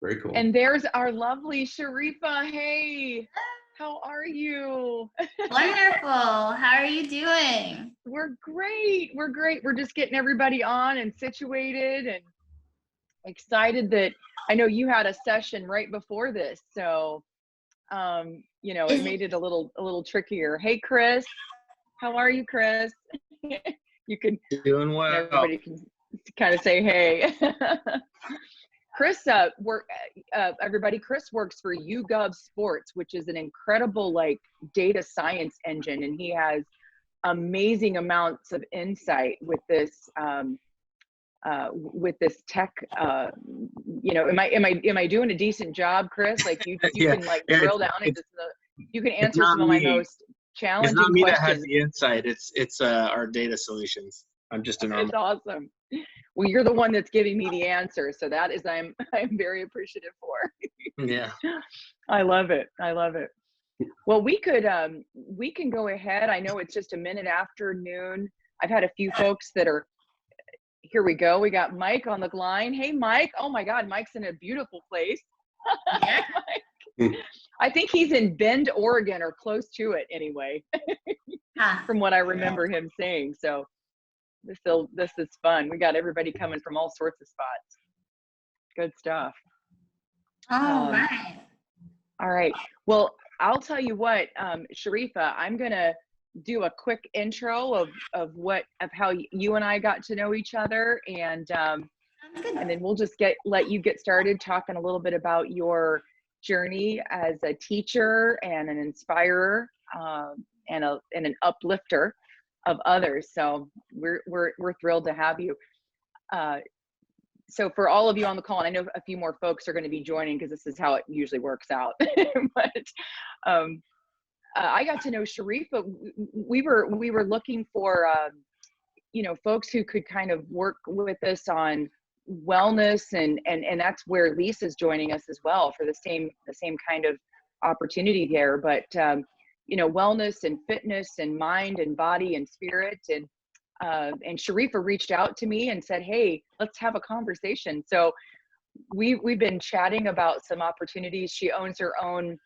Very cool. And there's our lovely Sharifa. Hey, how are you? Wonderful. How are you doing? We're great. We're great. We're just getting everybody on and situated and excited that I know you had a session right before this. So, you know, it made it a little trickier. Hey, Chris, how are you, Chris? You can, Doing well. everybody can kind of say, hey. Chris, everybody, Chris works for YouGov Sports, which is an incredible like data science engine, and he has amazing amounts of insight with this tech. You know, am I doing a decent job, Chris? Like you Yeah, can like yeah, drill down into you can answer some of my most challenging It's not me questions. that has the insight. It's our data solutions. I'm just an arm. It's awesome. Well, you're the one that's giving me the answer, so that is I'm very appreciative for. Yeah. I love it. I love it. Well, we can go ahead. I know it's just a minute after noon. I've had a few folks that are here. We go. We got Mike on the line. Hey, Mike. Oh my God, Mike's in a beautiful place. Yeah. Mike. I think he's in Bend, Oregon, or close to it anyway, from what I remember him saying. So this is fun. We got everybody coming from all sorts of spots. Good stuff. All right. All right. Well, I'll tell you what, Sharifa, I'm gonna do a quick intro of how you and I got to know each other, and then we'll just let you get started talking a little bit about your journey as a teacher and an inspirer and an uplifter of others. So we're thrilled to have you. So for all of you on the call, and I know a few more folks are going to be joining because this is how it usually works out. But I got to know Sharifa. We were looking for you know, folks who could kind of work with us on wellness, and that's where Lisa's joining us as well for the same kind of opportunity there. But you know, wellness and fitness and mind and body and spirit, and Sharifa reached out to me and said, hey, let's have a conversation. So we've been chatting about some opportunities. She owns her own,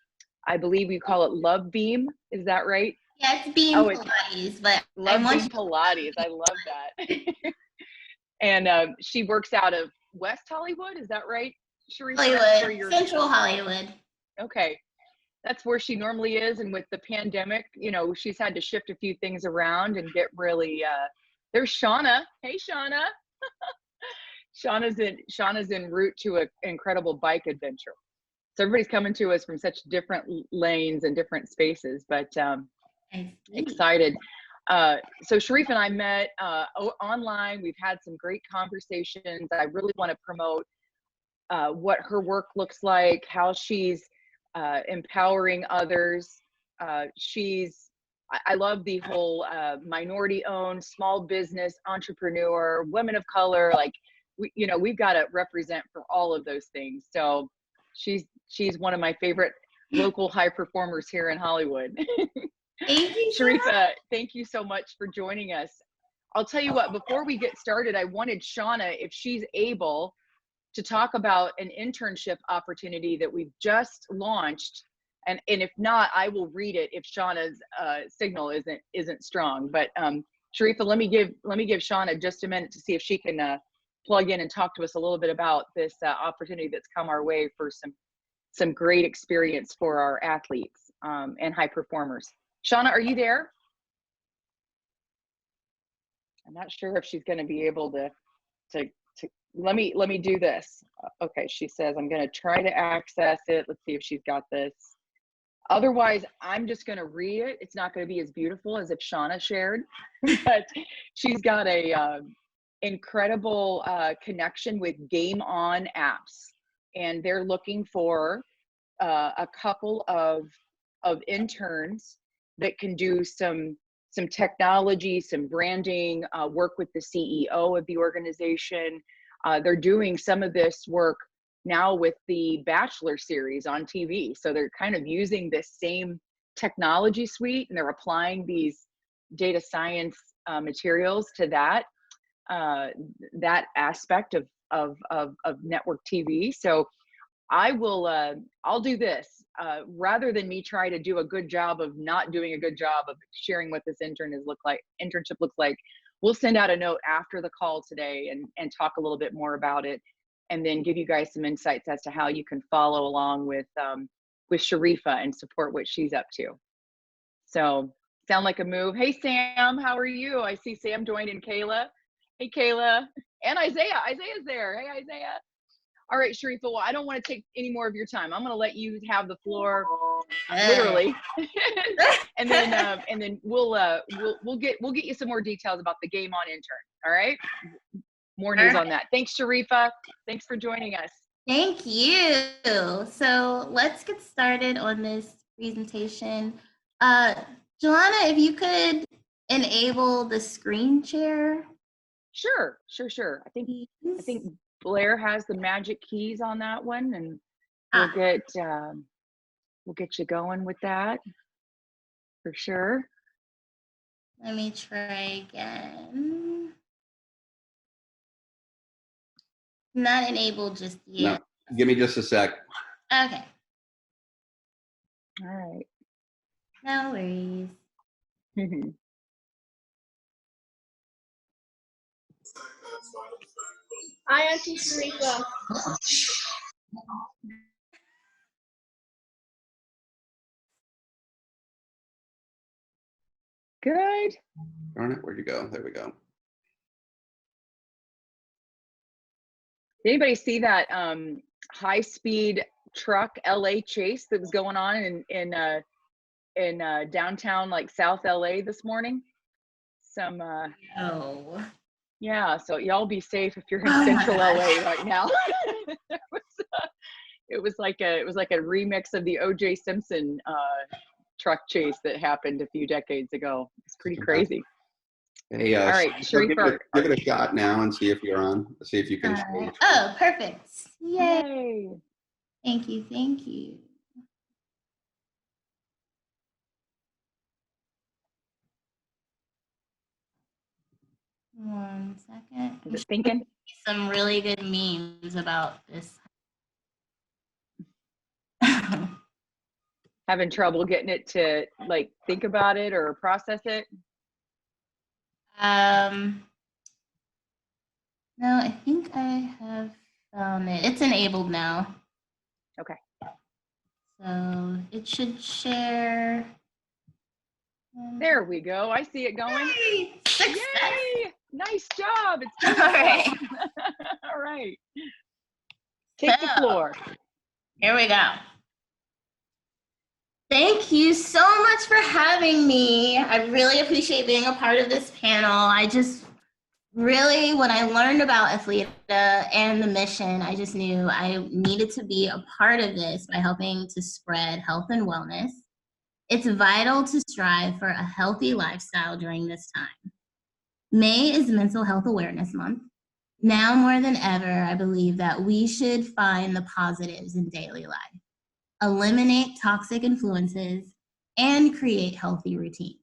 I believe we call it Love Beam. Is that right? Yeah, it's Beam Pilates, but Love Beam Pilates. I love that. And she works out of West Hollywood. Is that right, Sharifa? Hollywood, Central Hollywood. Okay. That's where she normally is. And with the pandemic, you know, she's had to shift a few things around and get really, there's Shauna. Hey, Shauna. Shauna's en route to an incredible bike adventure. So everybody's coming to us from such different lanes and different spaces, but excited. So Sharifa and I met online. We've had some great conversations. I really want to promote what her work looks like, how she's empowering others. I love the whole minority owned, small business, entrepreneur, women of color. Like, we've got to represent for all of those things. So she's one of my favorite local high performers here in Hollywood. Sharifa, thank you so much for joining us. I'll tell you what, before we get started, I wanted Shauna, if she's able, to talk about an internship opportunity that we've just launched. And if not, I will read it if Shauna's signal isn't strong. But Sharifa, let me give Shauna just a minute to see if she can plug in and talk to us a little bit about this opportunity that's come our way for some great experience for our athletes and high performers. Shauna, are you there? I'm not sure if she's going to be able to let me do this. Okay, she says I'm going to try to access it. Let's see if she's got this. Otherwise, I'm just going to read it. It's not going to be as beautiful as if Shauna shared, but she's got a incredible connection with Game On apps, and they're looking for a couple of interns that can do some technology, some branding, work with the CEO of the organization. They're doing some of this work now with the Bachelor series on TV. So they're kind of using this same technology suite, and they're applying these data science materials to that aspect of network TV. So I will, I'll do this. Rather than me try to do a good job of not doing a good job of sharing what this internship looks like, we'll send out a note after the call today and talk a little bit more about it, and then give you guys some insights as to how you can follow along with Sharifa and support what she's up to. So sound like a move. Hey, Sam, how are you? I see Sam joined in Kayla. Hey, Kayla. And Isaiah. Isaiah's there. Hey, Isaiah. All right, Sharifa, well, I don't want to take any more of your time. I'm going to let you have the floor, literally. and then we'll get you some more details about the Game On intern. All right? More news on that. Thanks, Sharifa. Thanks for joining us. Thank you. So let's get started on this presentation. Joanna, if you could enable the screen share. Sure. I think Blair has the magic keys on that one, and we'll get you going with that for sure. Let me try again. Not enabled just yet. No, give me just a sec. Okay. All right. No worries. Hi, Auntie Sharifa. Good. Darn it, where'd you go? There we go. Did anybody see that high-speed truck LA chase that was going on in downtown, like South LA this morning? Oh. Yeah, so y'all be safe if you're in Central LA right now. It was like a remix of the O.J. Simpson truck chase that happened a few decades ago. It's pretty crazy. Hey, all right, Sharifa, give it a shot now and see if you're on. See if you can. Oh, perfect. Yay. Thank you. Thank you. One second. Is it thinking? Some really good memes about this. Having trouble getting it to like think about it or process it? No, I think I have found it. It's enabled now. Okay. So it should share. There we go. I see it going. Yay! Success. Yay! Nice job. It's good. All right. All right. Take the floor. Here we go. Thank you so much for having me. I really appreciate being a part of this panel. I just really, when I learned about athLEDA and the mission, I just knew I needed to be a part of this by helping to spread health and wellness. It's vital to strive for a healthy lifestyle during this time. May is Mental Health Awareness Month. Now more than ever, I believe that we should find the positives in daily life, eliminate toxic influences, and create healthy routines.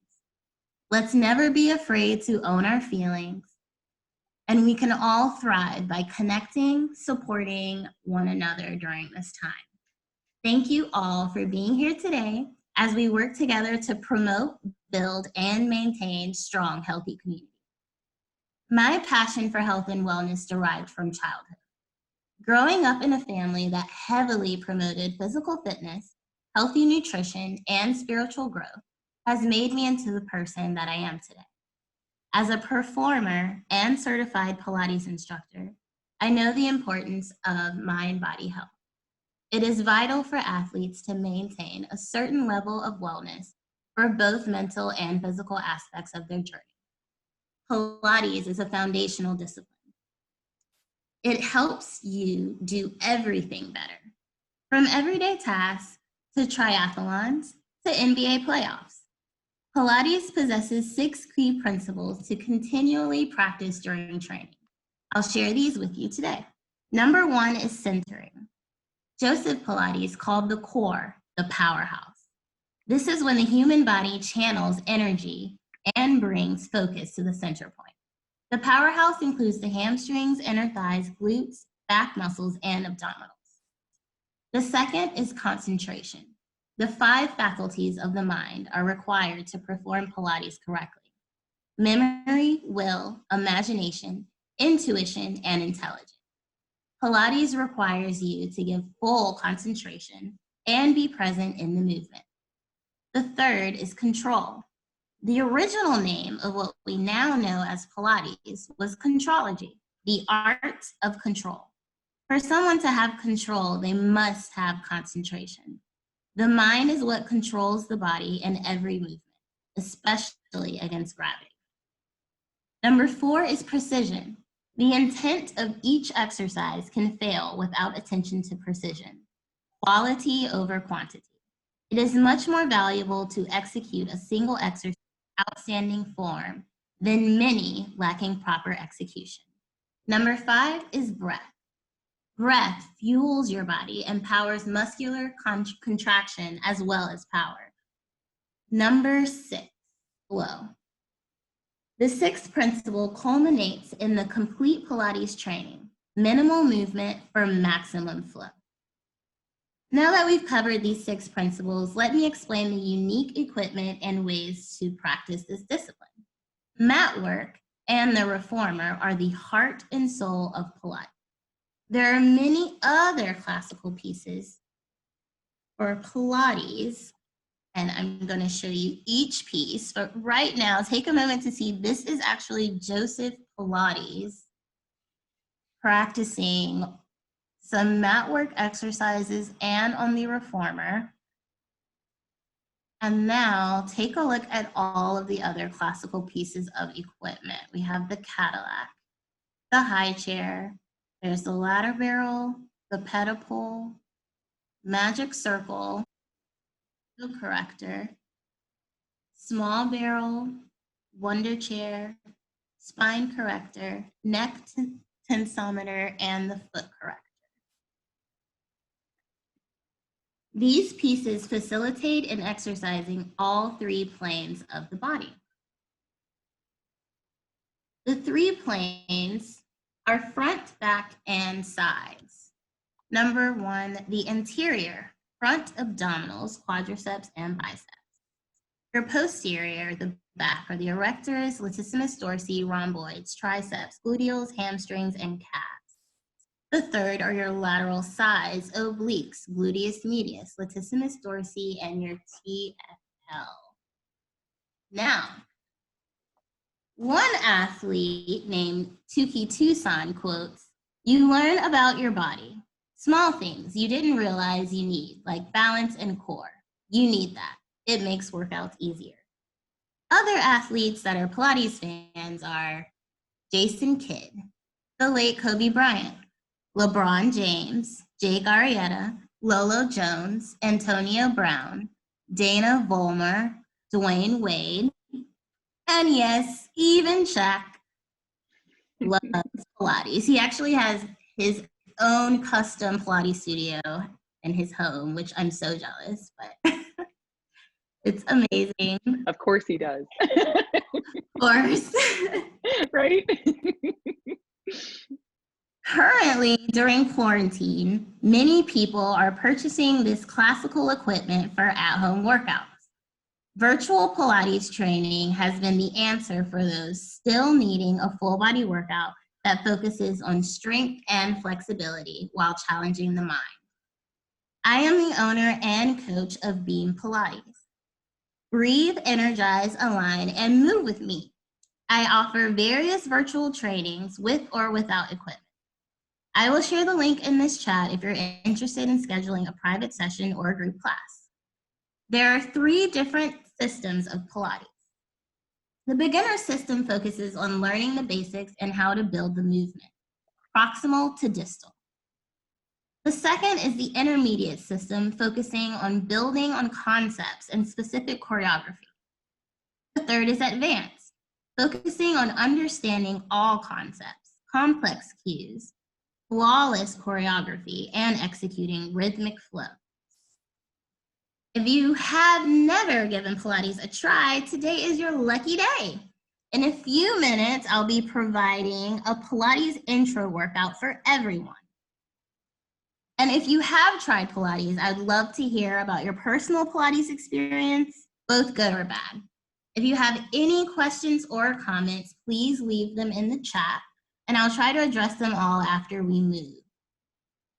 Let's never be afraid to own our feelings, and we can all thrive by connecting, supporting one another during this time. Thank you all for being here today as we work together to promote, build, and maintain strong, healthy communities. My passion for health and wellness derived from childhood. Growing up in a family that heavily promoted physical fitness, healthy nutrition, and spiritual growth has made me into the person that I am today. As a performer and certified Pilates instructor, I know the importance of mind-body health. It is vital for athletes to maintain a certain level of wellness for both mental and physical aspects of their journey. Pilates is a foundational discipline. It helps you do everything better, from everyday tasks to triathlons to NBA playoffs. Pilates possesses 6 key principles to continually practice during training. I'll share these with you today. Number 1 is centering. Joseph Pilates called the core the powerhouse. This is when the human body channels energy and brings focus to the center point. The powerhouse includes the hamstrings, inner thighs, glutes, back muscles, and abdominals. The second is concentration. The 5 faculties of the mind are required to perform Pilates correctly: memory, will, imagination, intuition, and intelligence. Pilates requires you to give full concentration and be present in the movement. The third is control. The original name of what we now know as Pilates was contrology, the art of control. For someone to have control, they must have concentration. The mind is what controls the body in every movement, especially against gravity. Number 4 is precision. The intent of each exercise can fail without attention to precision. Quality over quantity. It is much more valuable to execute a single exercise in outstanding form than many lacking proper execution. Number 5 is breath. Breath fuels your body and powers muscular contraction as well as power. Number 6, flow. The 6th principle culminates in the complete Pilates training: minimal movement for maximum flow. Now that we've covered these 6 principles, let me explain the unique equipment and ways to practice this discipline. Mat work and the reformer are the heart and soul of Pilates. There are many other classical pieces for Pilates, and I'm going to show you each piece. But right now, take a moment to see this is actually Joseph Pilates practicing some mat work exercises and on the reformer. And now take a look at all of the other classical pieces of equipment. We have the Cadillac, the high chair, there's the ladder barrel, the pedipole, magic circle, the corrector, small barrel, wonder chair, spine corrector, neck tensometer, and the foot corrector. These pieces facilitate in exercising all 3 planes of the body. The 3 planes are front, back, and sides. Number 1, the interior, front abdominals, quadriceps, and biceps. Your posterior, the back, are the erectors, latissimus dorsi, rhomboids, triceps, gluteals, hamstrings, and calves. The 3rd are your lateral sides, obliques, gluteus medius, latissimus dorsi, and your TFL. Now, one athlete named Tuki Tucson quotes, "You learn about your body. Small things you didn't realize you need, like balance and core. You need that. It makes workouts easier." Other athletes that are Pilates fans are Jason Kidd, the late Kobe Bryant, LeBron James, Jake Arrieta, Lolo Jones, Antonio Brown, Dana Vollmer, Dwayne Wade, and yes, even Shaq loves Pilates. He actually has his own custom Pilates studio in his home, which I'm so jealous, but it's amazing. Of course he does. Of course. Right? Currently, during quarantine, many people are purchasing this classical equipment for at-home workouts. Virtual Pilates training has been the answer for those still needing a full body workout that focuses on strength and flexibility while challenging the mind. I am the owner and coach of Beam Pilates. Breathe, energize, align, and move with me. I offer various virtual trainings with or without equipment. I will share the link in this chat if you're interested in scheduling a private session or a group class. There are 3 different systems of Pilates. The beginner system focuses on learning the basics and how to build the movement, proximal to distal. The second is the intermediate system, focusing on building on concepts and specific choreography. The third is advanced, focusing on understanding all concepts, complex cues, flawless choreography, and executing rhythmic flow. If you have never given Pilates a try, today is your lucky day. In a few minutes, I'll be providing a Pilates intro workout for everyone. And if you have tried Pilates, I'd love to hear about your personal Pilates experience, both good or bad. If you have any questions or comments, please leave them in the chat, and I'll try to address them all after we move.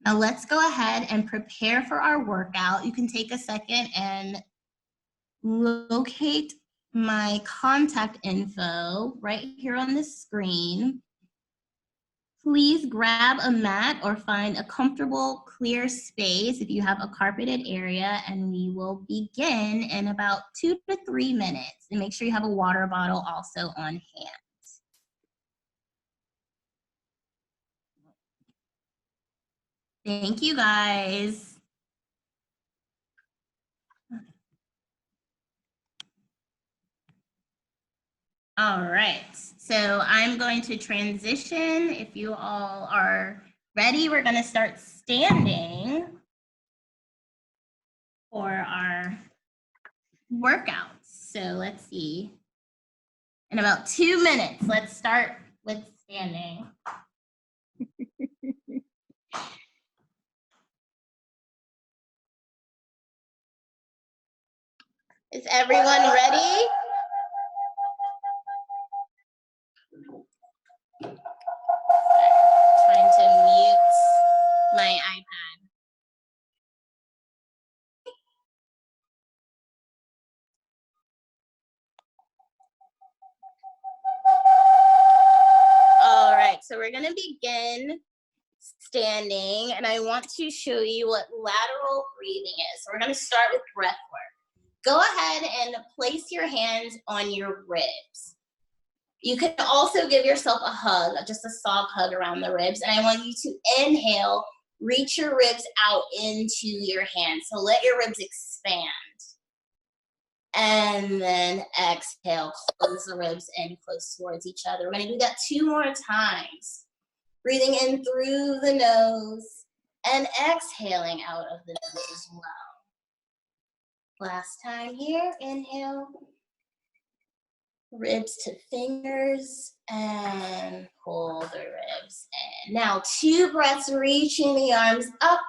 Now let's go ahead and prepare for our workout. You can take a second and locate my contact info right here on the screen. Please grab a mat or find a comfortable, clear space if you have a carpeted area, and we will begin in about 2 to 3 minutes. And make sure you have a water bottle also on hand. Thank you, guys. All right, so I'm going to transition. If you all are ready, we're gonna start standing for our workouts. So let's see. In about 2 minutes, let's start with standing. Is everyone ready? Trying to mute my iPad. All right, so we're gonna begin standing, and I want to show you what lateral breathing is. So we're gonna start with breath work. Go ahead and place your hands on your ribs. You can also give yourself a hug, just a soft hug around the ribs. And I want you to inhale, reach your ribs out into your hands. So let your ribs expand. And then exhale, close the ribs in close towards each other. We're gonna do that 2 more times. Breathing in through the nose and exhaling out of the nose as well. Last time here, inhale. Ribs to fingers and pull the ribs in. Now 2 breaths, reaching the arms up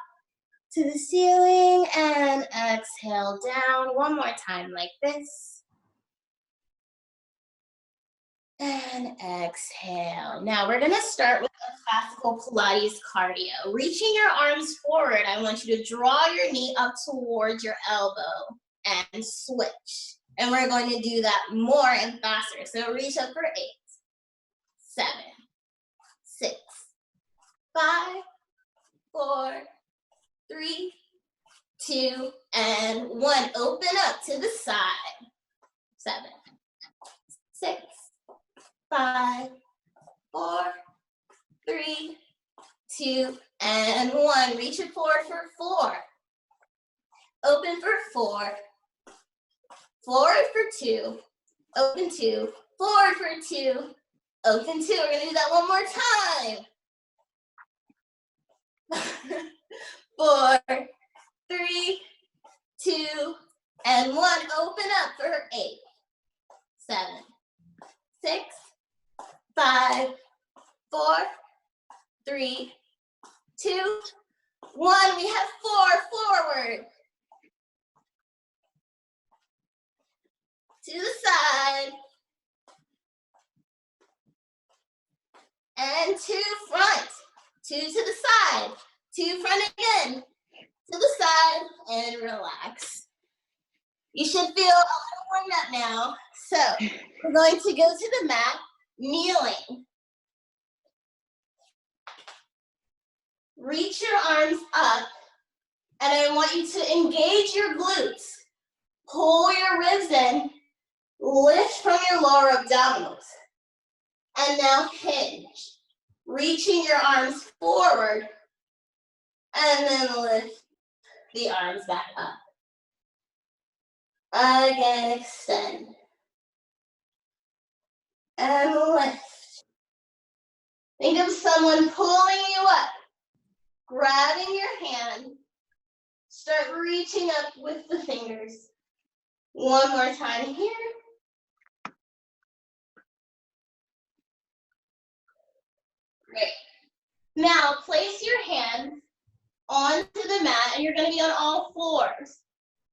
to the ceiling and exhale down. 1 more time like this. And exhale. Now we're gonna start with a classical Pilates cardio. Reaching your arms forward, I want you to draw your knee up towards your elbow and switch. And we're going to do that more and faster. So reach up for 8, 7, 6, 5, 4, 3, 2, and 1. Open up to the side. 7, 6, 5, 4, 3, 2, and 1. Reach it forward for 4. Open for 4. Forward for 2, open 2, forward for 2, open 2. We're gonna do that 1 more time. 4, 3, 2, and 1. Open up for 8, 7, 6, 5, 4, 3, 2, 1. We have 4 forward. To the side. And 2 front. 2 to the side. 2 front again. To the side and relax. You should feel a little warmed up now. So we're going to go to the mat, kneeling. Reach your arms up, and I want you to engage your glutes. Pull your ribs in. Lift from your lower abdominals. And now hinge. Reaching your arms forward. And then lift the arms back up. Again, extend. And lift. Think of someone pulling you up. Grabbing your hand. Start reaching up with the fingers. 1 more time here. Great. Now place your hands onto the mat, and you're gonna be on all fours.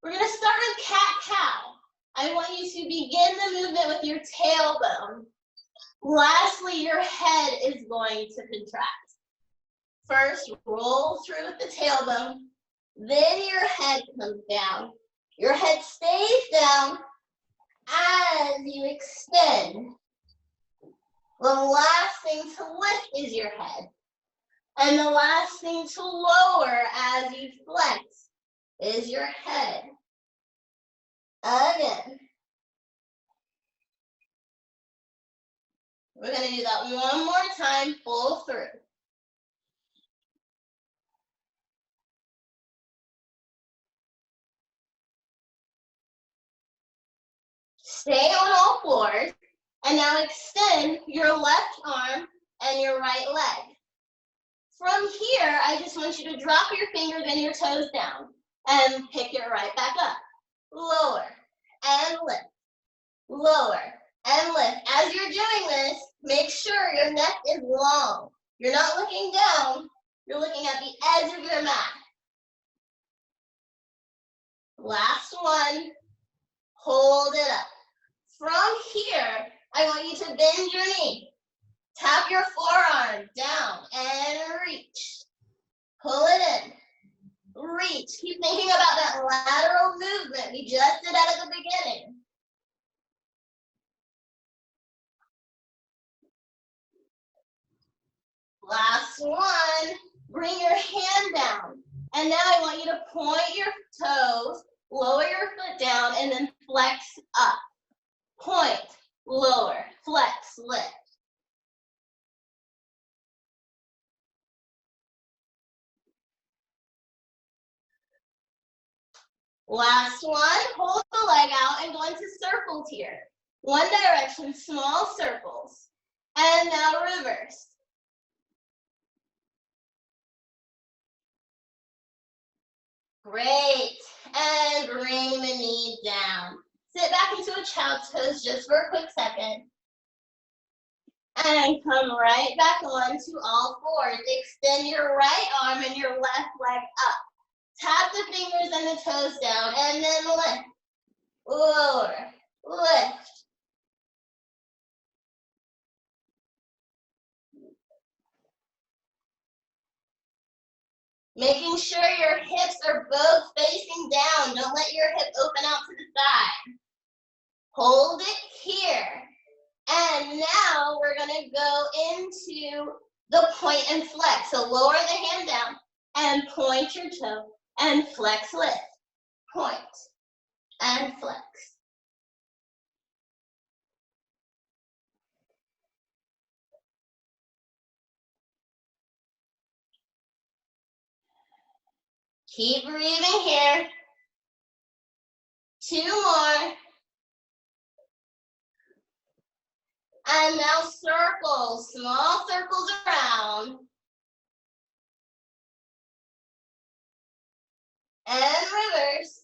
We're gonna start with cat-cow. I want you to begin the movement with your tailbone. Lastly, your head is going to contract. First, roll through with the tailbone. Then your head comes down. Your head stays down as you extend. The last thing to lift is your head. And the last thing to lower as you flex is your head. Again. We're going to do that one more time, pull through. Stay on all fours, and now extend your left arm and your right leg. From here, I just want you to drop your fingers and your toes down and pick it right back up. Lower and lift, lower and lift. As you're doing this, make sure your neck is long. You're not looking down, you're looking at the edge of your mat. Last one, hold it up. From here, I want you to bend your knee. Tap your forearm down and reach. Pull it in. Reach. Keep thinking about that lateral movement we just did at the beginning. Last one. Bring your hand down. And now I want you to point your toes, lower your foot down, and then flex up. Point, lower, flex, lift. Last one, hold the leg out and go into circles here. One direction, small circles. And now reverse. Great. And bring the knee down. Sit back into a child's pose just for a quick second. And come right back on to all fours. Extend your right arm and your left leg up. Tap the fingers and the toes down, and then lift, lower, lift. Making sure your hips are both facing down. Don't let your hip open out to the side. Hold it here. And now we're gonna go into the point and flex. So lower the hand down and point your toe. And flex, lift, point, and flex. Keep breathing here. 2 more. And now circles, small circles around. And reverse.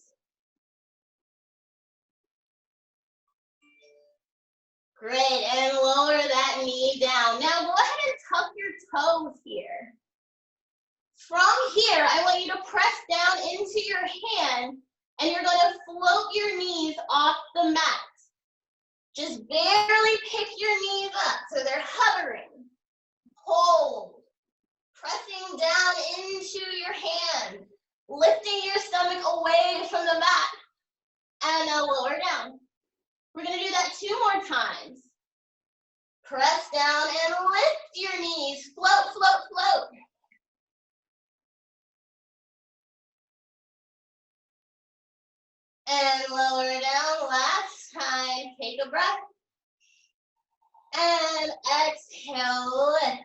Great, and lower that knee down. Now go ahead and tuck your toes here. From here, I want you to press down into your hand, and you're gonna float your knees off the mat. Just barely pick your knees up so they're hovering. Hold, pressing down into your hand, lifting your stomach away from the mat, and now lower down. We're gonna do that 2 more times. Press down and lift your knees, float, float, float. And lower down, last time, take a breath. And exhale, lift.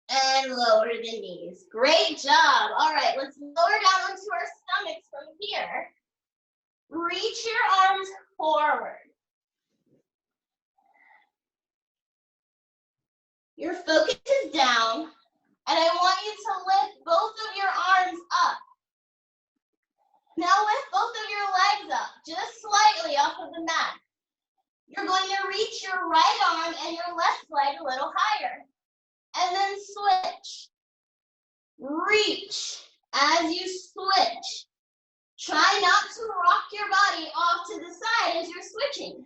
And lower the knees. Great job. All right, let's lower down onto our stomachs from here. Reach your arms forward. Your focus is down, and I want you to lift both of your arms up. Now lift both of your legs up, just slightly off of the mat. You're going to reach your right arm and your left leg a little higher. And then switch. Reach as you switch. Try not to rock your body off to the side as you're switching.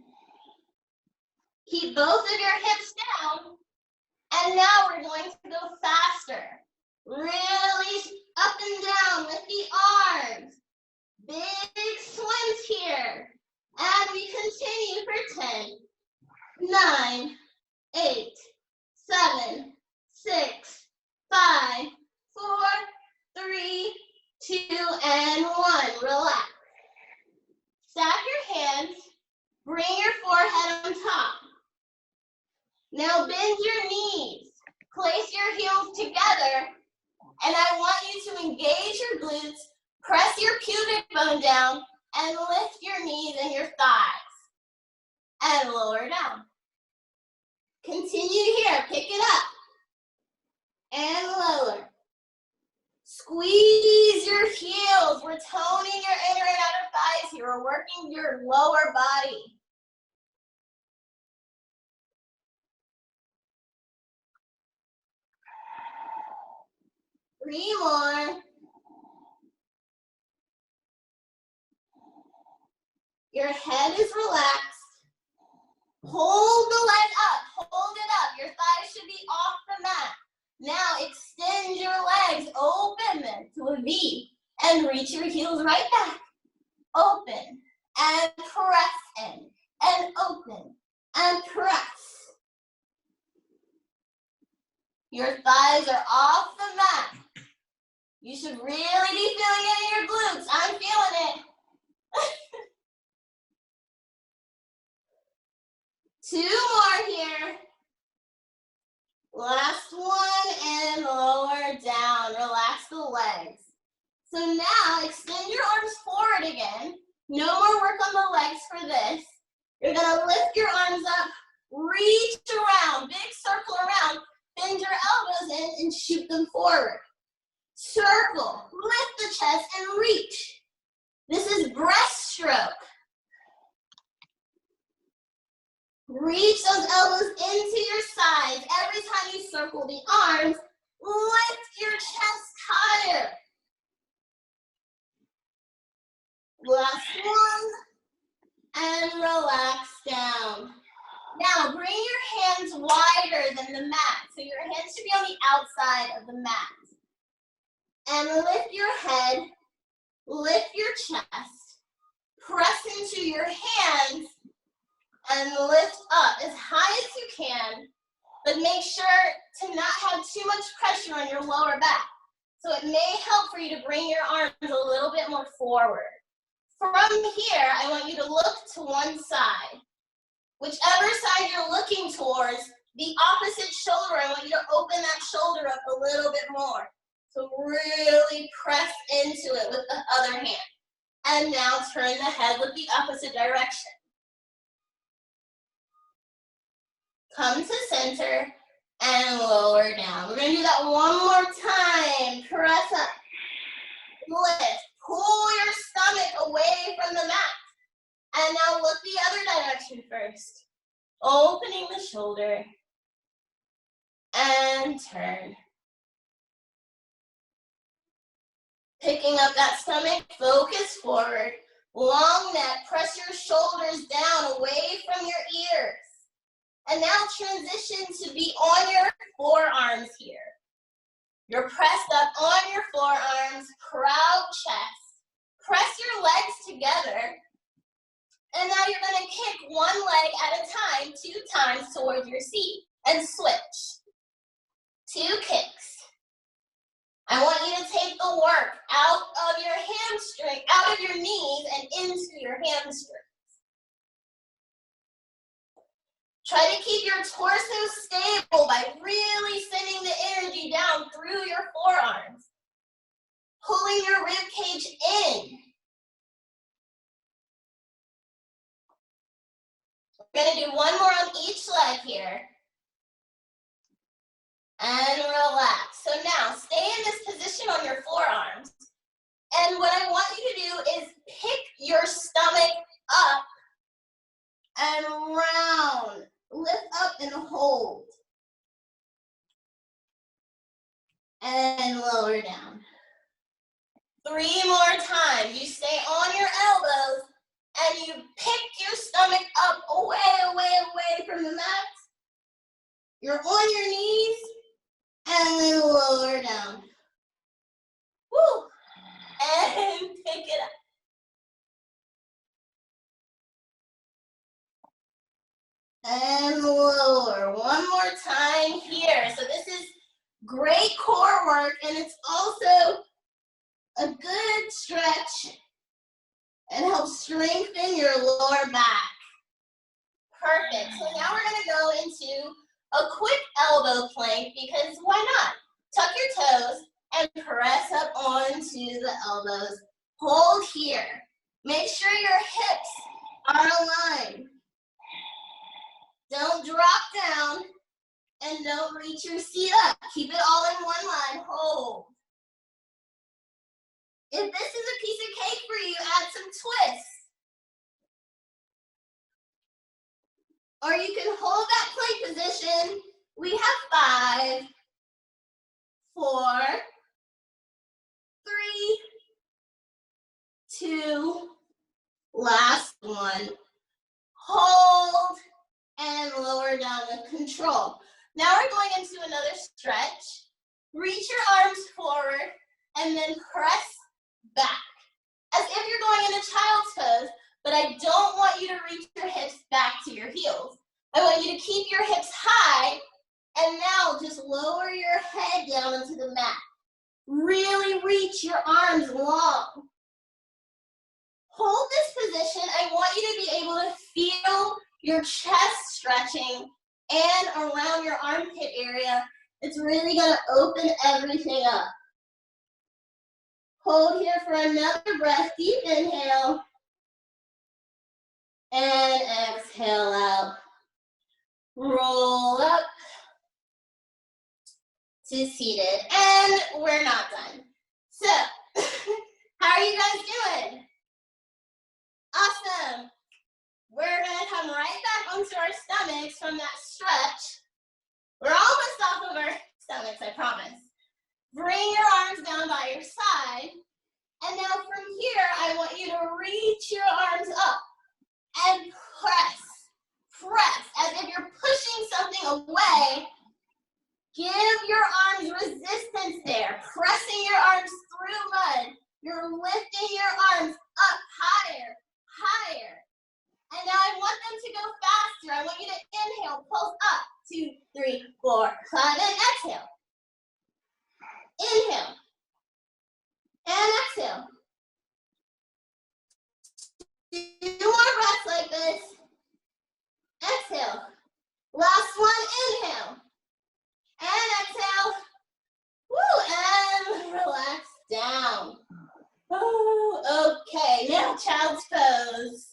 Keep both of your hips down. And now we're going to go faster. Really up and down with the arms. Big swims here. And we continue for 10, 9, 8, 7, 6, 5, 4, 3, 2, and 1. Relax. Stack your hands. Bring your forehead on top. Now bend your knees. Place your heels together. And I want you to engage your glutes. Press your pubic bone down and lift your knees and your thighs. And lower down. Continue here. Pick it up. And lower. Squeeze your heels. We're toning your inner and outer thighs here. We're working your lower body. Three more. Your head is relaxed. Hold the leg up. Hold it up. Your thighs should be off the mat. Now extend your legs. Open them to a V. And reach your heels right back. Open. And press in. And open. And press. Your thighs are off the mat. You should really be feeling it in your glutes. I'm feeling it. 2 more here. Last one and lower down. Relax the legs. So now extend your arms forward again. No more work on the legs for this. You're gonna lift your arms up, reach around, big circle around, bend your elbows in and shoot them forward. Circle, lift the chest and reach. This is breaststroke. Reach those elbows into your sides. Every time you circle the arms, lift your chest higher. Last one. And relax down. Now bring your hands wider than the mat. So your hands should be on the outside of the mat. And lift your head, lift your chest, press into your hands, and lift up as high as you can, but make sure to not have too much pressure on your lower back. So it may help for you to bring your arms a little bit more forward. From here, I want you to look to one side. Whichever side you're looking towards, the opposite shoulder, I want you to open that shoulder up a little bit more. So really press into it with the other hand. And now turn the head with the opposite direction. Come to center and lower down. We're gonna do that one more time. Press up, lift, pull your stomach away from the mat. And now look the other direction first. Opening the shoulder and turn. Picking up that stomach, focus forward. Long neck, press your shoulders down away from your ears. And now transition to be on your forearms here. You're pressed up on your forearms, proud chest. Press your legs together. And now you're gonna kick one leg at a time, 2 times towards your seat and switch. 2 kicks. I want you to take the work out of your hamstring, out of your knees and into your hamstrings. Try to keep your torso stable by really sending the energy down through your forearms. Pulling your rib cage in. We're gonna do one more on each leg here. And relax. So now, stay in this position on your forearms. And what I want you to do is pick your stomach up and round. Lift up and hold. And lower down. 3 more times. You stay on your elbows and you pick your stomach up away, away, away from the mat. You're on your knees and then lower down. Woo! And pick it up. And lower. One more time here. So this is great core work, and it's also a good stretch and helps strengthen your lower back. Perfect. So now we're going to go into a quick elbow plank because why not? Tuck your toes and press up onto the elbows. Hold here. Make sure your hips are aligned. Don't drop down and don't reach your seat up. Keep it all in one line. Hold. If this is a piece of cake for you, add some twists. Or you can hold that plank position. We have 5, 4, 3, 2, last one. Hold and lower down with control. Now we're going into another stretch. Reach your arms forward and then press back. As if you're going into child's pose, but I don't want you to reach your hips back to your heels. I want you to keep your hips high and now just lower your head down into the mat. Really reach your arms long. Hold this position. I want you to be able to feel your chest stretching and around your armpit area. It's really going to open everything up. Hold here for another breath. Deep inhale. And exhale out. Roll up to seated. And we're not done. So, how are you guys doing? Awesome. We're going to come right back onto our stomachs from that stretch. We're almost off of our stomachs, I promise. Bring your arms down by your side. And now from here, I want you to reach your arms up and press. Press as if you're pushing something away. Give your arms resistance there. Pressing your arms through mud. You're lifting your arms up higher, higher. And now I want them to go faster. I want you to inhale, pulse up. 2, 3, 4, 5, and exhale. Inhale. And exhale. 2 more breaths like this. Exhale. Last one, inhale. And exhale. Woo, and relax down. Oh, okay, now child's pose.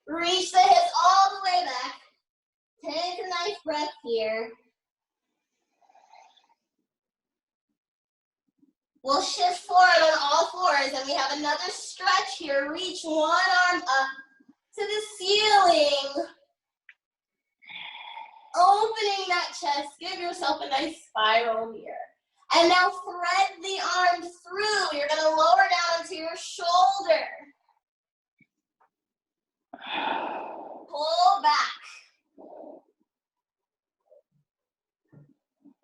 Reach the hips all the way back. Take a nice breath here. We'll shift forward on all fours, and we have another stretch here. Reach one arm up to the ceiling. Opening that chest. Give yourself a nice spiral here. And now thread the arms through. You're going to lower down into your shoulder. Pull back.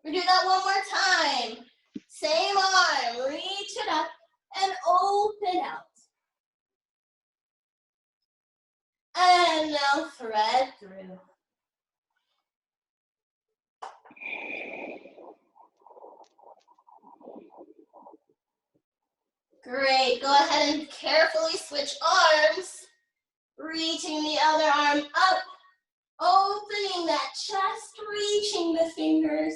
We do that one more time. Same arm. Reach it up and open out. And now thread through. Great. Go ahead and carefully switch arms. Reaching the other arm up. Opening that chest, reaching the fingers.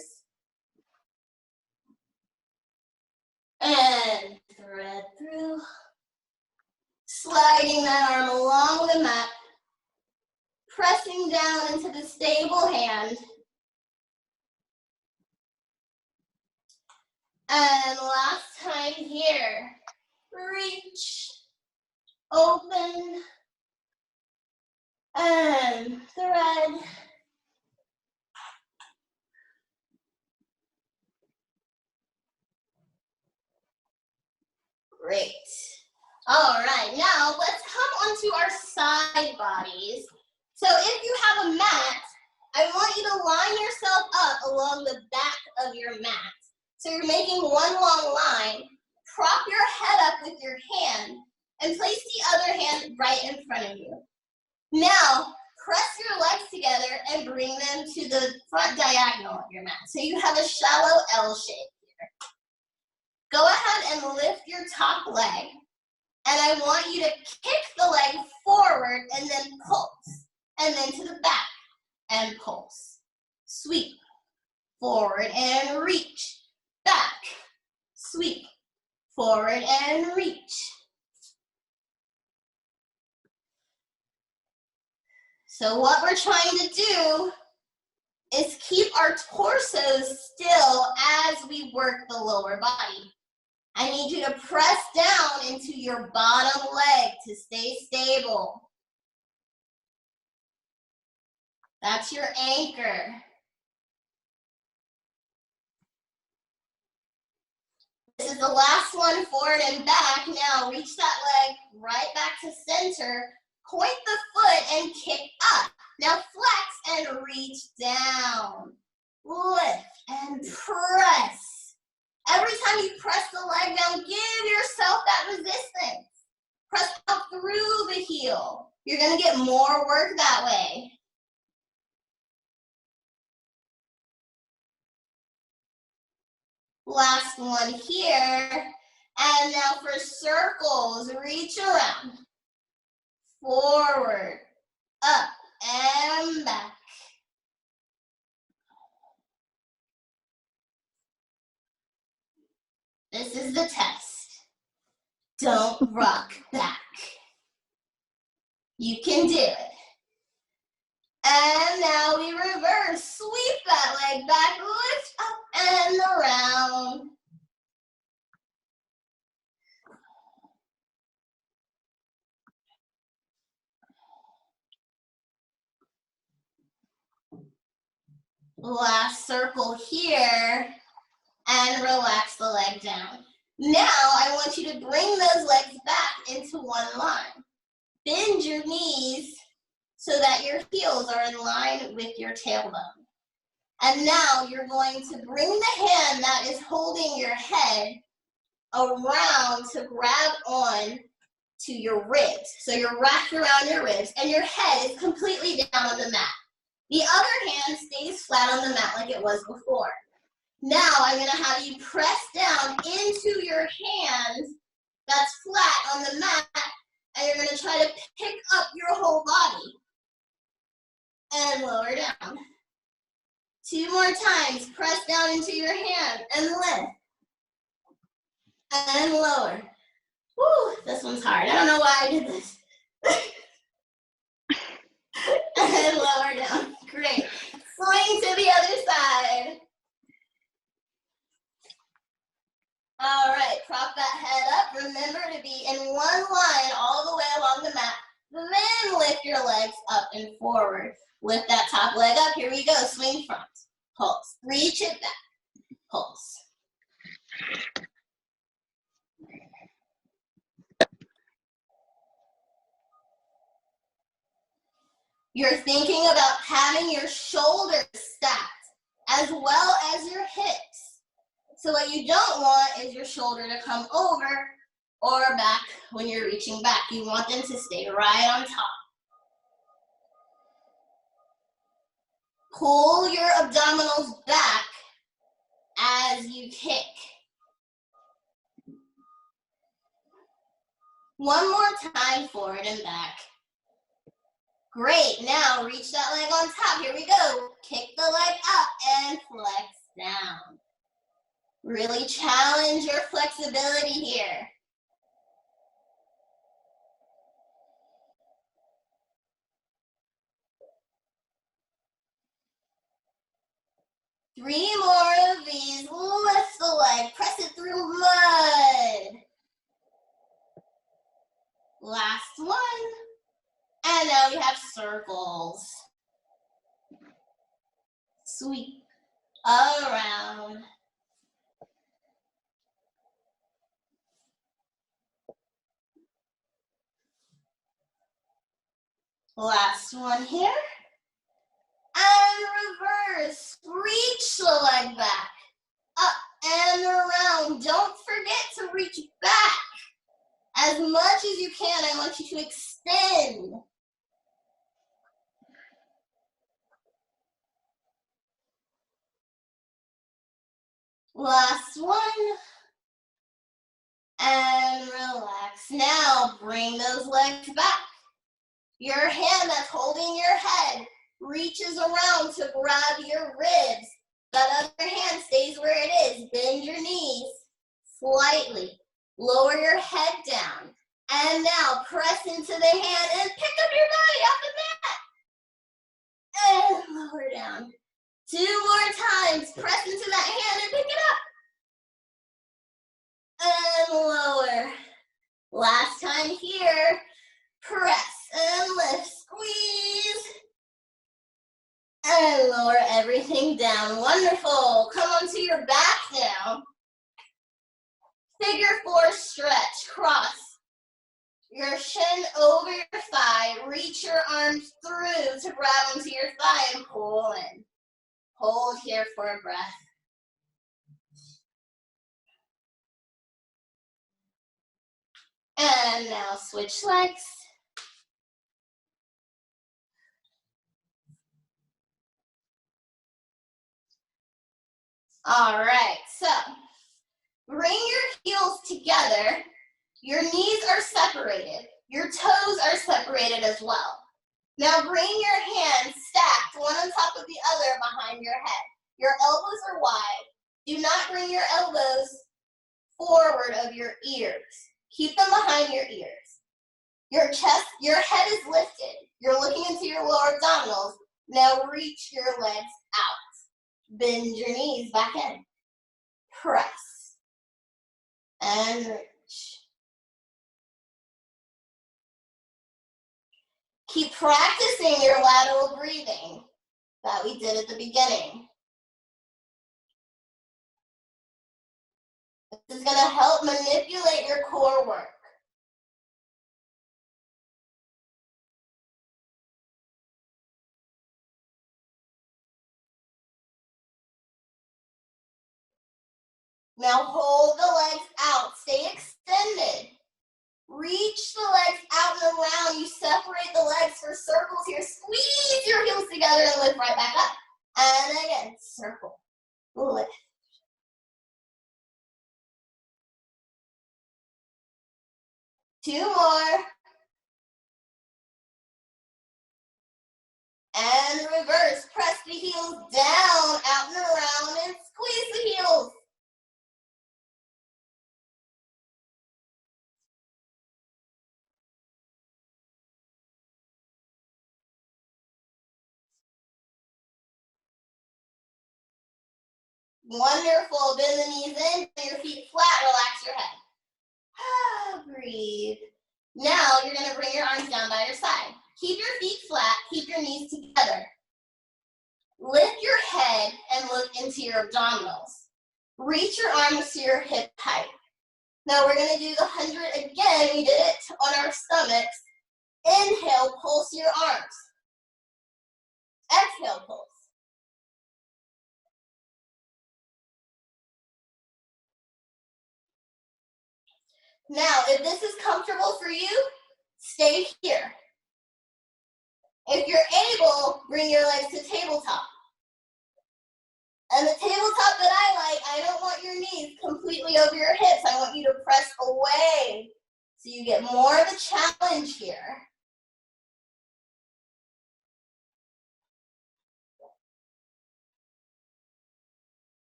And thread through. Sliding that arm along the mat. Pressing down into the stable hand. And last time here. Reach. Open. Thread. Great. All right, now let's come onto our side bodies. So if you have a mat, I want you to line yourself up along the back of your mat. So you're making one long line. Prop your head up with your hand and place the other hand right in front of you. Now, press your legs together and bring them to the front diagonal of your mat. So you have a shallow L shape here. Go ahead and lift your top leg. And I want you to kick the leg forward and then pulse. And then to the back and pulse. Sweep, forward and reach. Back, sweep, forward and reach. So what we're trying to do is keep our torsos still as we work the lower body. I need you to press down into your bottom leg to stay stable. That's your anchor. This is the last one, forward and back. Now reach that leg right back to center. Point the foot and kick up. Now flex and reach down. Lift and press. Every time you press the leg down, give yourself that resistance. Press up through the heel. You're gonna get more work that way. Last one here. And now for circles, reach around. Forward, up, and back. This is the test. Don't rock back. You can do it. And now we reverse. Sweep that leg back, lift up and around. Last circle here, and relax the leg down. Now I want you to bring those legs back into one line. Bend your knees so that your heels are in line with your tailbone. And now you're going to bring the hand that is holding your head around to grab on to your ribs. So you're wrapped around your ribs and your head is completely down on the mat. The other hand stays flat on the mat like it was before. Now I'm going to have you press down into your hand that's flat on the mat, and you're going to try to pick up your whole body and lower down. 2 more times. Press down into your hand and lift and lower. Woo, this one's hard. I don't know why I did this. And lower down. Great. Swing to the other side. All right, prop that head up. Remember to be in one line all the way along the mat. Then lift your legs up and forward. Lift that top leg up. Here we go. Swing front. Pulse. Reach it back. Pulse. You're thinking about having your shoulders stacked as well as your hips. So what you don't want is your shoulder to come over or back when you're reaching back. You want them to stay right on top. Pull your abdominals back as you kick. One more time, forward and back. Great, now reach that leg on top. Here we go. Kick the leg up and flex down. Really challenge your flexibility here. Three more of these. Lift the leg, press it through mud. Last one. And now we have circles. Sweep around. Last one here. And reverse. Reach the leg back. Up and around. Don't forget to reach back. As much as you can, I want you to extend. Last one. And relax. Now bring those legs back. Your hand that's holding your head reaches around to grab your ribs. That other hand stays where it is. Bend your knees slightly. Lower your head down. And now press into the hand and pick up your body off the mat. And lower down. 2 more times. Press into that hand and pick it up. And lower. Last time here. Press and lift. Squeeze. And lower everything down. Wonderful. Come onto your back now. Figure 4 stretch. Cross your shin over your thigh. Reach your arms through to grab onto your thigh and pull in. Hold here for a breath. And now switch legs. All right, so bring your heels together. Your knees are separated. Your toes are separated as well. Now bring your hands stacked, one on top of the other behind your head. Your elbows are wide. Do not bring your elbows forward of your ears. Keep them behind your ears. Your chest, your head is lifted. You're looking into your lower abdominals. Now reach your legs out. Bend your knees back in. Press. And reach. Keep practicing your lateral breathing that we did at the beginning. This is going to help manipulate your core work. Now hold the legs out. Stay extended. Reach the legs out and around. You separate the legs for circles here. Squeeze your heels together and lift right back up. And again, circle. Lift. Two more. And reverse. Press the heels down, out and around, and squeeze the heels. Wonderful. Bend the knees in, bring your feet flat, relax your head. Breathe. Now you're going to bring your arms down by your side. Keep your feet flat, keep your knees together. Lift your head and look into your abdominals. Reach your arms to your hip height. Now we're going to do the 100 again. We did it on our stomachs. Inhale, pulse your arms. Exhale, pulse. Now, if this is comfortable for you, stay here. If you're able, bring your legs to tabletop. And the tabletop that I like, I don't want your knees completely over your hips. I want you to press away so you get more of a challenge here.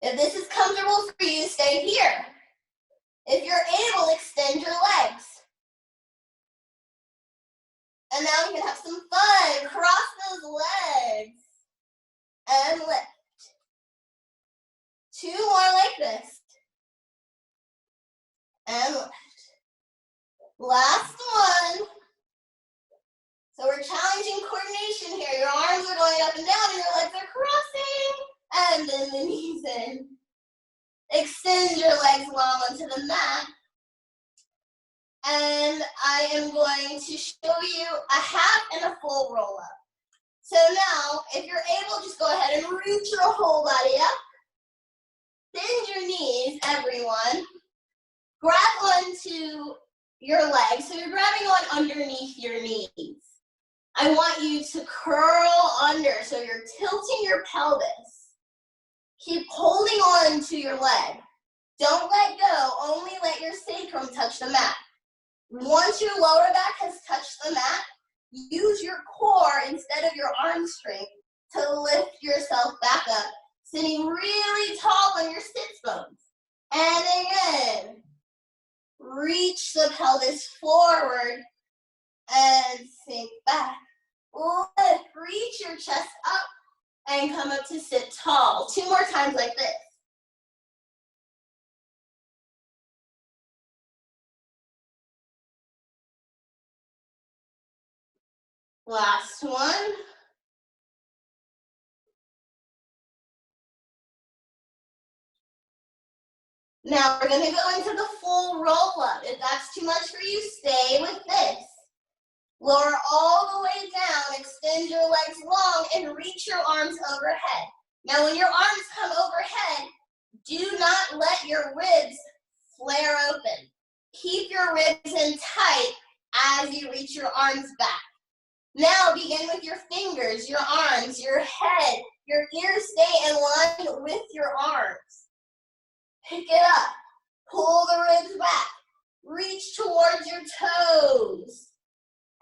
If this is comfortable for you, stay here. If you're able, extend your legs. And now we can have some fun. Cross those legs. And lift. Two more like this. And lift. Last one. So we're challenging coordination here. Your arms are going up and down and your legs are crossing. And then the knees in. Extend your legs long onto the mat. And I am going to show you a half and a full roll up. So now, if you're able, just go ahead and reach your whole body up. Bend your knees, everyone. Grab onto your legs. So you're grabbing on underneath your knees. I want you to curl under. So you're tilting your pelvis. Keep holding on to your leg. Don't let go. Only let your sacrum touch the mat. Once your lower back has touched the mat, use your core instead of your arm strength to lift yourself back up, sitting really tall on your sits bones. And again, reach the pelvis forward and sink back. Lift, reach your chest up and come up to sit tall. 2 more times like this. Last one. Now we're going to go into the full roll up. If that's too much for you, stay with this. Lower all the way down, extend your legs long, and reach your arms overhead. Now when your arms come overhead, do not let your ribs flare open. Keep your ribs in tight as you reach your arms back. Now begin with your fingers, your arms, your head, your ears stay in line with your arms. Pick it up, pull the ribs back, reach towards your toes.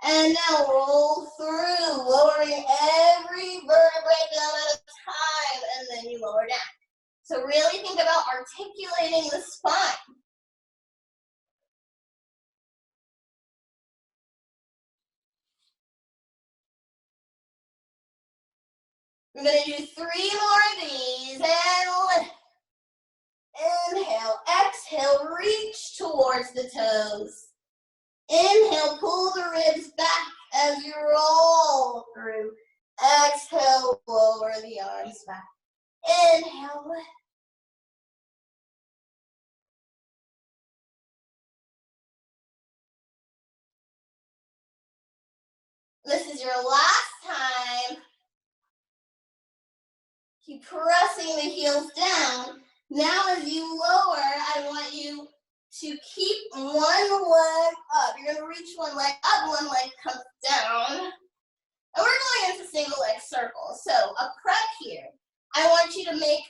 And now roll through, lowering every vertebrae down at a time, and then you lower down. So really think about articulating the spine. We're going to do 3 more of these, and lift. Inhale, exhale, reach towards the toes. Inhale, pull the ribs back as you roll through. Exhale, lower the arms back. Inhale, lift. This is your last time. Keep pressing the heels down. Now as you lower, I want you to keep one leg up. You're going to reach one leg up, one leg comes down. And we're going into single leg circles. So a prep here. I want you to make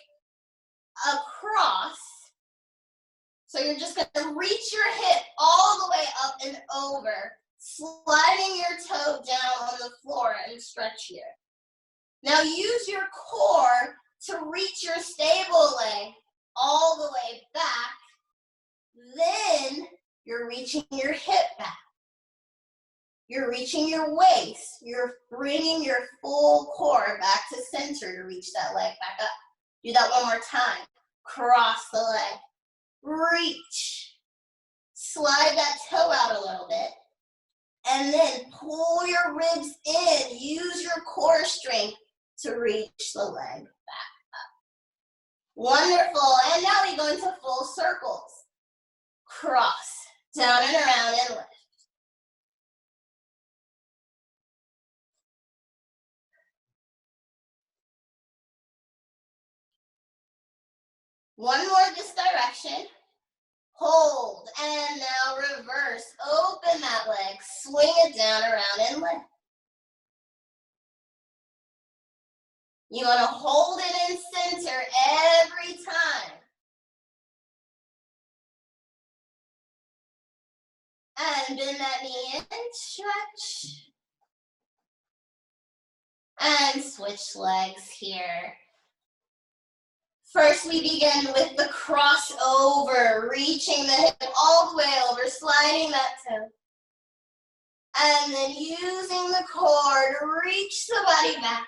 a cross. So you're just going to reach your hip all the way up and over, sliding your toe down on the floor and stretch here. Now use your core to reach your stable leg all the way back. Then you're reaching your hip back. You're reaching your waist. You're bringing your full core back to center to reach that leg back up. Do that one more time. Cross the leg. Reach. Slide that toe out a little bit. And then pull your ribs in. Use your core strength to reach the leg back up. Wonderful. And now we go into full circles. Cross. Down and around and lift. One more this direction. Hold. And now reverse. Open that leg. Swing it down, around, and lift. You want to hold it in center every time. And bend that knee in, stretch. And switch legs here. First, we begin with the crossover, reaching the hip all the way over, sliding that toe. And then using the core to reach the body back.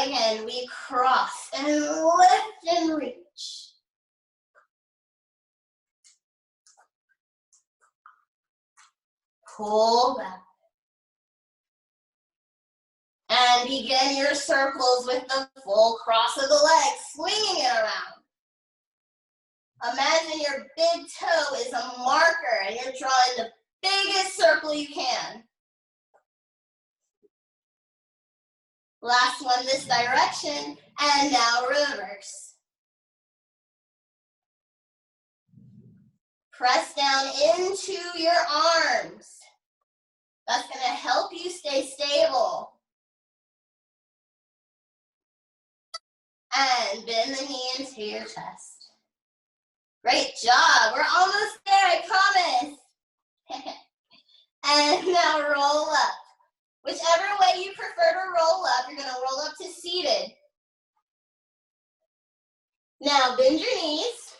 Again, we cross and lift and reach. pull back. And begin your circles with the full cross of the legs, swinging it around. Imagine your big toe is a marker and you're drawing the biggest circle you can. Last one this direction, and now reverse. Press down into your arms. That's going to help you stay stable. And bend the knee into your chest. Great job. We're almost there, I promise. And now roll up. Whichever way you prefer to roll up, you're going to roll up to seated. Now bend your knees.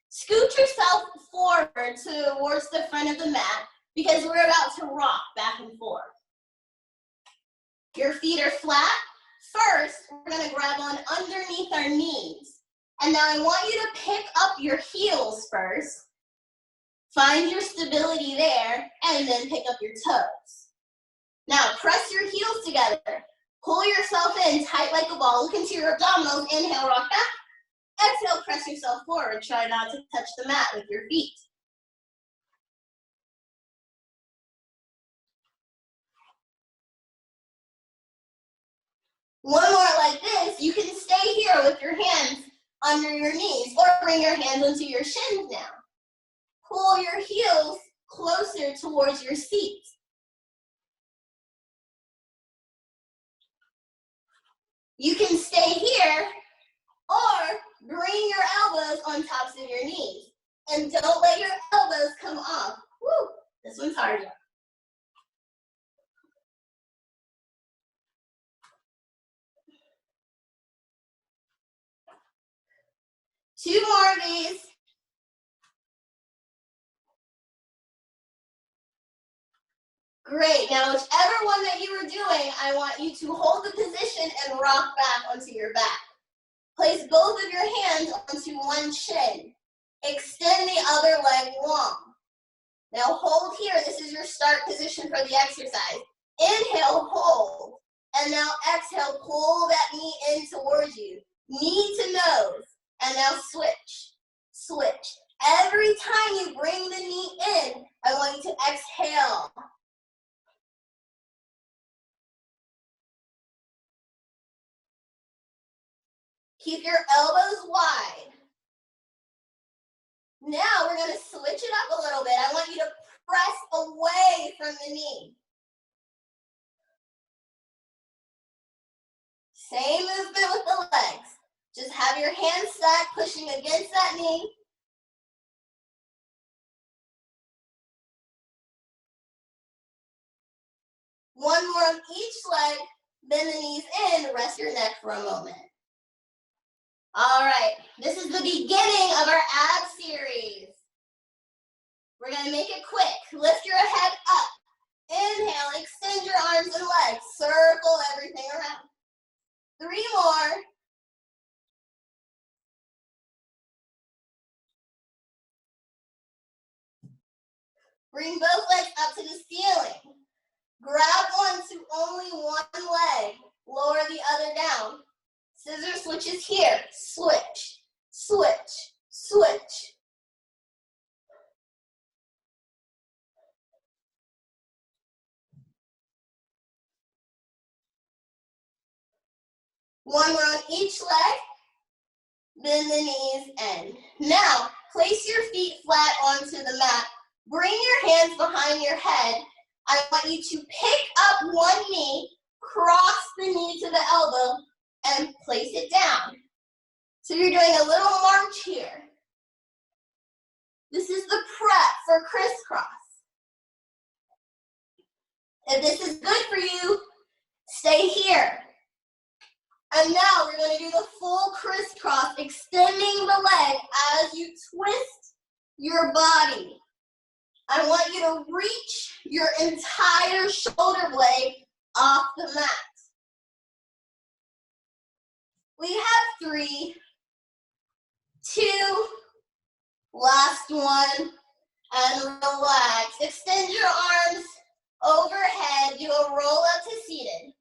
Scoot yourself forward towards the front of the mat because we're about to rock back and forth. Your feet are flat. First, we're going to grab on underneath our knees. And now I want you to pick up your heels first. Find your stability there, and then pick up your toes. Now, press your heels together. Pull yourself in tight like a ball. Look into your abdominals. Inhale, rock back. Exhale, press yourself forward. Try not to touch the mat with your feet. One more like this. You can stay here with your hands under your knees or bring your hands into your shins now. Pull your heels closer towards your seat. You can stay here or bring your elbows on tops of your knees. And don't let your elbows come off. Woo, this one's hard. Two more of these. Great. Now, whichever one that you were doing, I want you to hold the position and rock back onto your back. Place both of your hands onto one shin. Extend the other leg long. Now, hold here. This is your start position for the exercise. Inhale, hold. And now exhale, pull that knee in towards you. Knee to nose. And now switch. Switch. Every time you bring the knee in, I want you to exhale. Keep your elbows wide. Now we're going to switch it up a little bit. I want you to press away from the knee. Same movement with the legs. Just have your hands stacked, pushing against that knee. One more of each leg. Bend the knees in. Rest your neck for a moment. All right, this is the beginning of our ab series. We're gonna make it quick. Lift your head up. Inhale, extend your arms and legs. Circle everything around. 3 more. Bring both legs up to the ceiling. Grab onto only one leg. Lower the other down. Scissor switches here. Switch, switch, switch. One more on each leg. Bend the knees in. Now, place your feet flat onto the mat. Bring your hands behind your head. I want you to pick up one knee, cross the knee to the elbow, and place it down. So you're doing a little march here. This is the prep for crisscross. If this is good for you, stay here. And now we're going to do the full crisscross, extending the leg as you twist your body. I want you to reach your entire shoulder blade off the mat. We have 3, 2, last one, and relax. Extend your arms overhead. You will roll up to seated.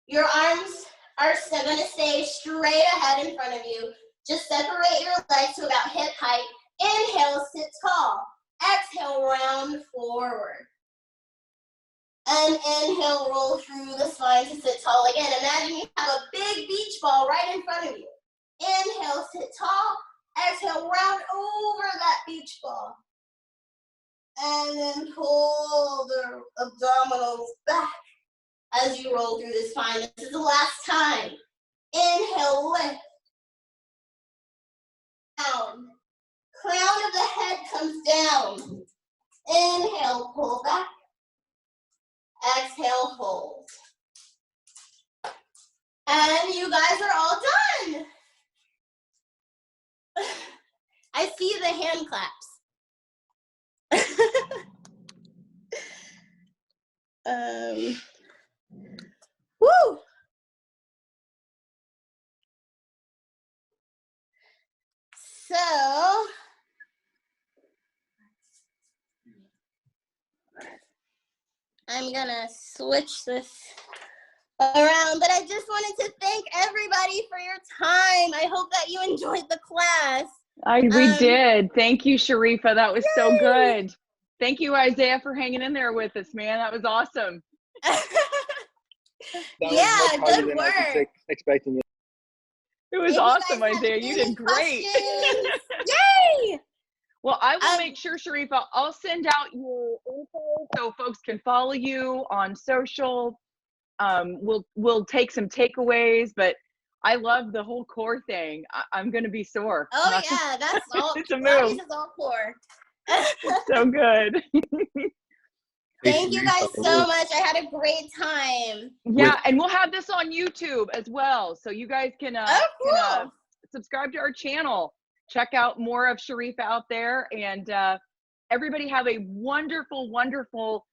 Your arms are still going to stay straight ahead in front of you. Just separate your legs to about hip height. Inhale, sit tall. Exhale, round forward. And inhale, roll through the spine to sit tall again. Imagine you have a big beach ball right in front of you. Inhale, sit tall. Exhale, round over that beach ball. And then pull the abdominals back as you roll through the spine. This is the last time. Inhale, lift. Down. Crown of the head comes down. Inhale, pull back. Exhale, hold. And you guys are all done. I see the hand claps. Woo! So, I'm gonna switch this around, but I just wanted to thank everybody for your time. I hope that you enjoyed the class. We did. Thank you, Sharifa. That was so Yay! good. Thank you, Isaiah, for hanging in there with us, man. That was awesome. Yeah, good work. Expecting it. It was If you awesome, guys have Isaiah. You any did great. questions- Yay! Well, I will make sure, Sharifa, I'll send out your info so folks can follow you on social. We'll take some takeaways, but I love the whole core thing. I'm going to be sore. Oh yeah, that's all. It's a Pilates move. is all core. So good. Thank you guys so much. I had a great time. Yeah, and we'll have this on YouTube as well, so you guys can, cool. subscribe to our channel. Check out more of Sharifa out there, and everybody have a wonderful, wonderful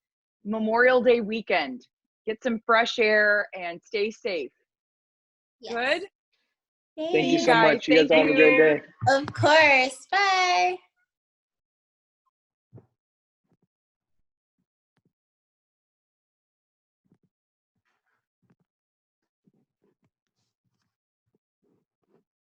Memorial Day weekend. Get some fresh air and stay safe. Yes. Good? Thank you so guys. much. You guys Thank have a great you. day. Of course. Bye.